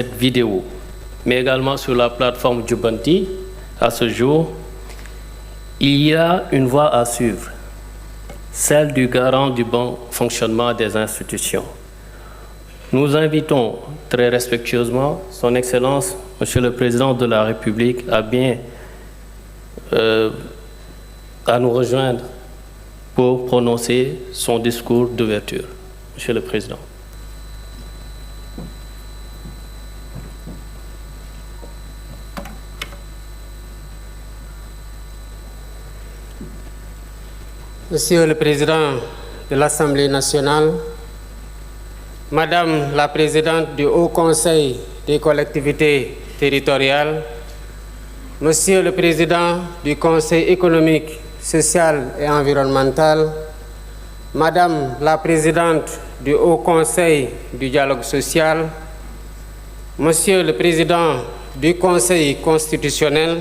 cette vidéo, mais également sur la plateforme Jubanti, à ce jour, il y a une voie à suivre, celle du garant du bon fonctionnement des institutions. Nous invitons très respectueusement Son Excellence, Monsieur le Président de la République, à nous rejoindre pour prononcer son discours d'ouverture. Monsieur le Président. Monsieur le Président de l'Assemblée nationale, Madame la Présidente du Haut Conseil des collectivités territoriales, Monsieur le Président du Conseil économique, social et environnemental, Madame la Présidente du Haut Conseil du dialogue social, Monsieur le Président du Conseil constitutionnel,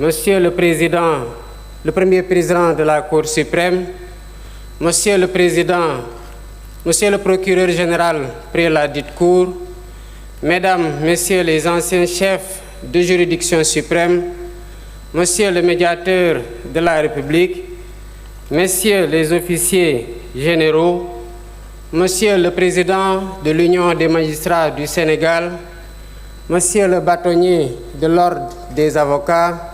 Monsieur le Premier Président de la Cour suprême, Monsieur le Procureur général près la dite Cour, Mesdames, Messieurs les anciens chefs de juridiction suprême, Monsieur le Médiateur de la République, Messieurs les officiers généraux, Monsieur le Président de l'Union des magistrats du Sénégal, Monsieur le bâtonnier de l'Ordre des avocats,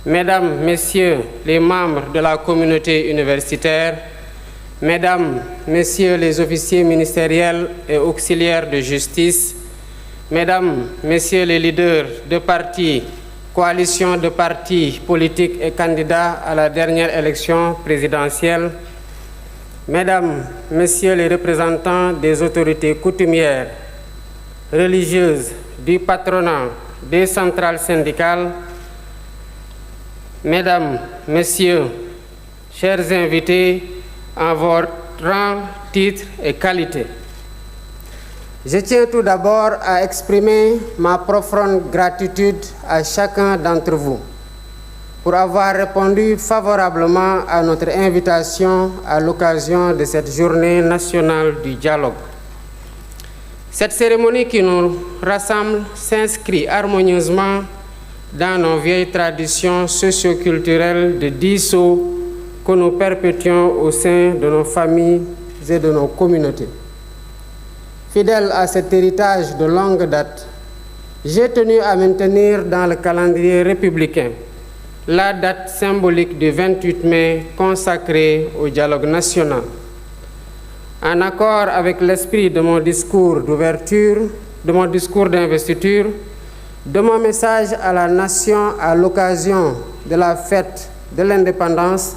Mesdames, Messieurs les membres de la communauté universitaire, Mesdames, Messieurs les officiers ministériels et auxiliaires de justice, Mesdames, Messieurs les leaders de partis, coalitions de partis politiques et candidats à la dernière élection présidentielle, Mesdames, Messieurs les représentants des autorités coutumières, religieuses, du patronat, des centrales syndicales, Mesdames, Messieurs, chers invités, en votre rang, titre et qualité. Je tiens tout d'abord à exprimer ma profonde gratitude à chacun d'entre vous pour avoir répondu favorablement à notre invitation à l'occasion de cette journée nationale du dialogue. Cette cérémonie qui nous rassemble s'inscrit harmonieusement dans nos vieilles traditions socio-culturelles de dialogue que nous perpétuons au sein de nos familles et de nos communautés. Fidèle à cet héritage de longue date, j'ai tenu à maintenir dans le calendrier républicain la date symbolique du 28 mai consacrée au dialogue national. En accord avec l'esprit de mon discours d'ouverture, de mon discours d'investiture, de mon message à la nation à l'occasion de la fête de l'indépendance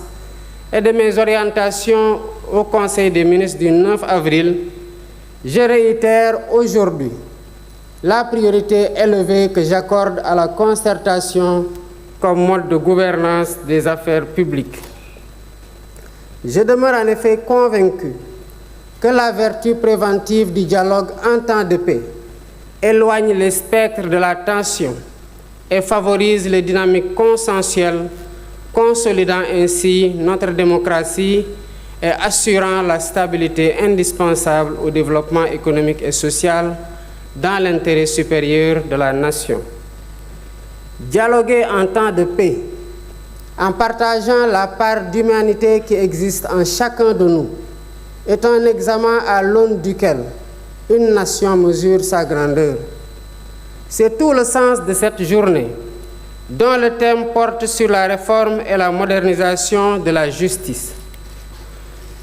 et de mes orientations au Conseil des ministres du 9 avril, je réitère aujourd'hui la priorité élevée que j'accorde à la concertation comme mode de gouvernance des affaires publiques. Je demeure en effet convaincu que la vertu préventive du dialogue en temps de paix éloigne les spectres de la tension et favorise les dynamiques consensuelles, consolidant ainsi notre démocratie et assurant la stabilité indispensable au développement économique et social dans l'intérêt supérieur de la nation. Dialoguer en temps de paix, en partageant la part d'humanité qui existe en chacun de nous, est un examen à l'aune duquel une nation mesure sa grandeur. C'est tout le sens de cette journée, dont le thème porte sur la réforme et la modernisation de la justice.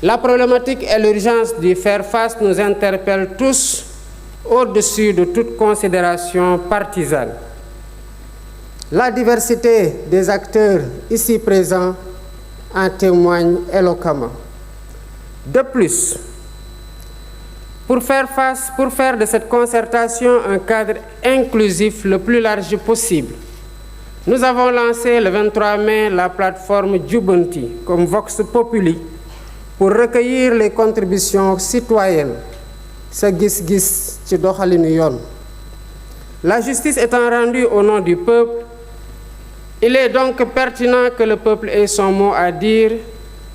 La problématique et l'urgence d'y faire face nous interpellent tous au-dessus de toute considération partisane. La diversité des acteurs ici présents en témoigne éloquemment. De plus, pour faire de cette concertation un cadre inclusif le plus large possible, nous avons lancé le 23 mai la plateforme Jubanti comme Vox Populi pour recueillir les contributions citoyennes. Sa gis-gis ci doxalinu yoon. La justice étant rendue au nom du peuple, il est donc pertinent que le peuple ait son mot à dire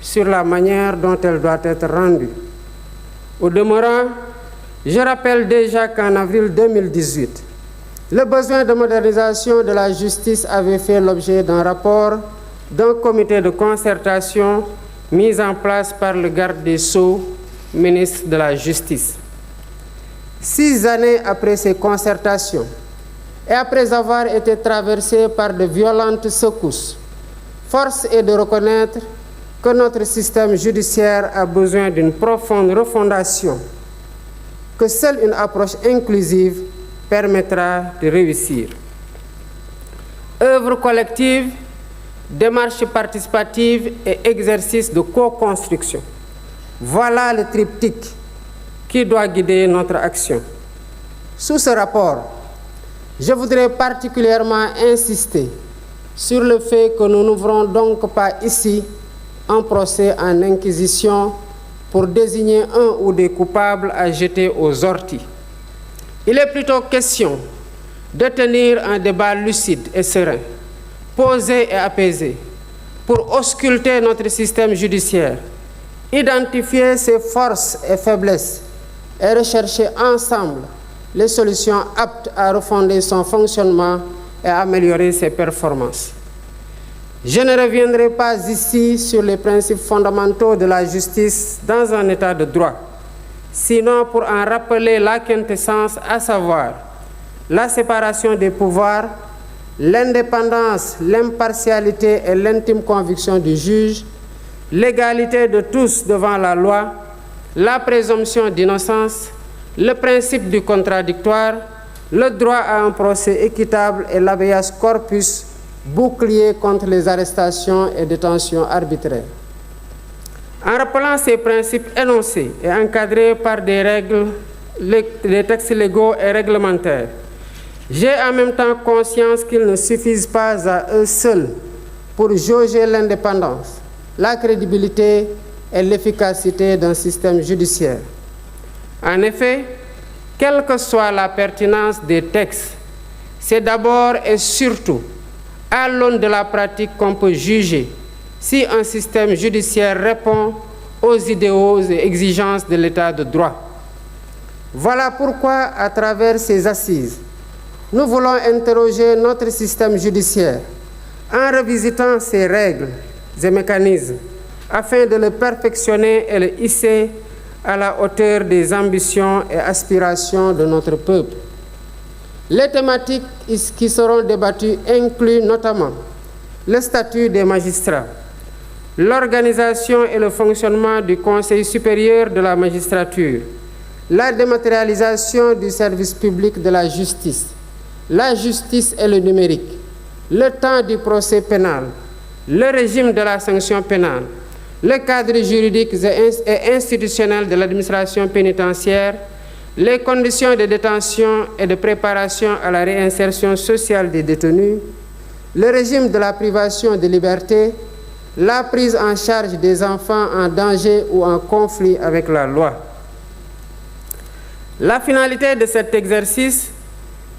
sur la manière dont elle doit être rendue. Au demeurant, Je rappelle déjà qu'en avril 2018, le besoin de modernisation de la justice avait fait l'objet d'un rapport d'un comité de concertation mis en place par le garde des Sceaux, ministre de la Justice. 6 années après ces concertations, et après avoir été traversées par de violentes secousses, force est de reconnaître que notre système judiciaire a besoin d'une profonde refondation, que seule une approche inclusive permettra de réussir. Œuvre collective, démarche participative et exercice de co-construction. Voilà le triptyque qui doit guider notre action. Sous ce rapport, je voudrais particulièrement insister sur le fait que nous n'ouvrons donc pas ici un procès en inquisition pour désigner un ou des coupables à jeter aux orties. Il est plutôt question de tenir un débat lucide et serein, posé et apaisé, pour ausculter notre système judiciaire, identifier ses forces et faiblesses et rechercher ensemble les solutions aptes à refonder son fonctionnement et à améliorer ses performances. Je ne reviendrai pas ici sur les principes fondamentaux de la justice dans un état de droit, sinon pour en rappeler la quintessence, à savoir la séparation des pouvoirs, l'indépendance, l'impartialité et l'intime conviction du juge, l'égalité de tous devant la loi, la présomption d'innocence, le principe du contradictoire, le droit à un procès équitable et l'habeas corpus, bouclier contre les arrestations et détentions arbitraires. En rappelant ces principes énoncés et encadrés par des textes légaux et réglementaires, j'ai en même temps conscience qu'ils ne suffisent pas à eux seuls pour jauger l'indépendance, la crédibilité et l'efficacité d'un système judiciaire. En effet, quelle que soit la pertinence des textes, c'est d'abord et surtout à l'aune de la pratique qu'on peut juger si un système judiciaire répond aux idéaux et exigences de l'état de droit. Voilà pourquoi, à travers ces assises, nous voulons interroger notre système judiciaire en revisitant ses règles et mécanismes afin de le perfectionner et le hisser à la hauteur des ambitions et aspirations de notre peuple. Les thématiques qui seront débattues incluent notamment le statut des magistrats, l'organisation et le fonctionnement du Conseil supérieur de la magistrature, la dématérialisation du service public de la justice et le numérique, le temps du procès pénal, le régime de la sanction pénale, le cadre juridique et institutionnel de l'administration pénitentiaire, les conditions de détention et de préparation à la réinsertion sociale des détenus, le régime de la privation de liberté, la prise en charge des enfants en danger ou en conflit avec la loi. La finalité de cet exercice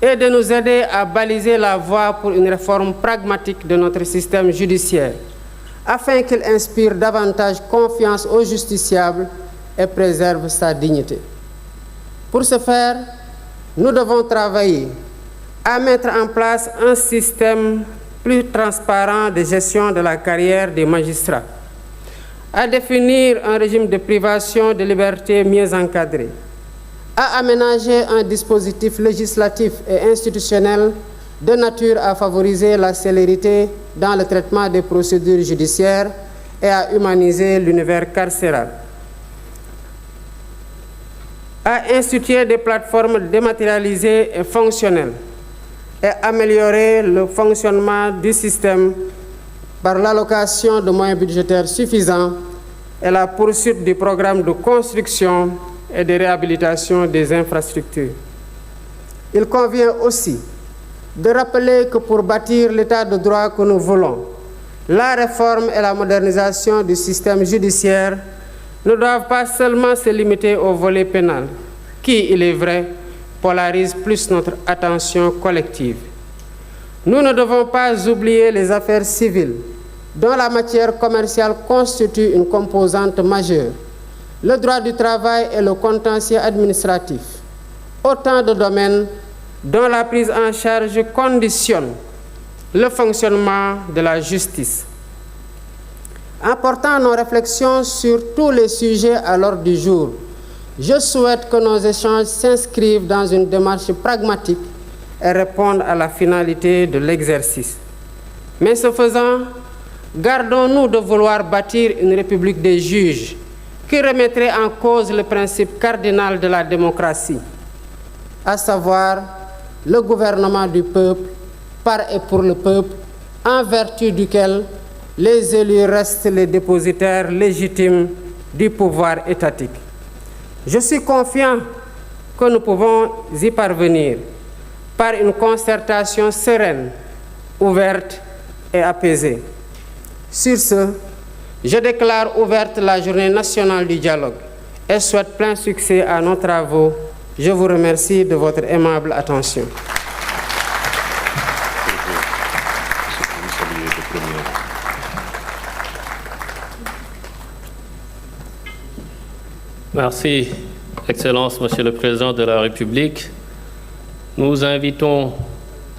est de nous aider à baliser la voie pour une réforme pragmatique de notre système judiciaire, afin qu'il inspire davantage confiance aux justiciables et préserve sa dignité. Pour ce faire, nous devons travailler à mettre en place un système plus transparent de gestion de la carrière des magistrats, à définir un régime de privation de liberté mieux encadré, à aménager un dispositif législatif et institutionnel de nature à favoriser la célérité dans le traitement des procédures judiciaires et à humaniser l'univers carcéral, à instituer des plateformes dématérialisées et fonctionnelles et améliorer le fonctionnement du système par l'allocation de moyens budgétaires suffisants et la poursuite du programme de construction et de réhabilitation des infrastructures. Il convient aussi de rappeler que pour bâtir l'état de droit que nous voulons, la réforme et la modernisation du système judiciaire ne doivent pas seulement se limiter au volet pénal, qui, il est vrai, polarise plus notre attention collective. Nous ne devons pas oublier les affaires civiles, dont la matière commerciale constitue une composante majeure, le droit du travail et le contentieux administratif, autant de domaines dont la prise en charge conditionne le fonctionnement de la justice. En portant nos réflexions sur tous les sujets à l'ordre du jour, je souhaite que nos échanges s'inscrivent dans une démarche pragmatique et répondent à la finalité de l'exercice. Mais ce faisant, gardons-nous de vouloir bâtir une république des juges qui remettrait en cause le principe cardinal de la démocratie, à savoir le gouvernement du peuple, par et pour le peuple, en vertu duquel les élus restent les dépositaires légitimes du pouvoir étatique. Je suis confiant que nous pouvons y parvenir par une concertation sereine, ouverte et apaisée. Sur ce, je déclare ouverte la journée nationale du dialogue et souhaite plein succès à nos travaux. Je vous remercie de votre aimable attention. Merci, Excellence, Monsieur le Président de la République. Nous invitons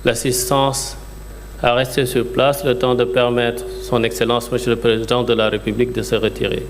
l'assistance à rester sur place le temps de permettre Son Excellence, Monsieur le Président de la République, de se retirer.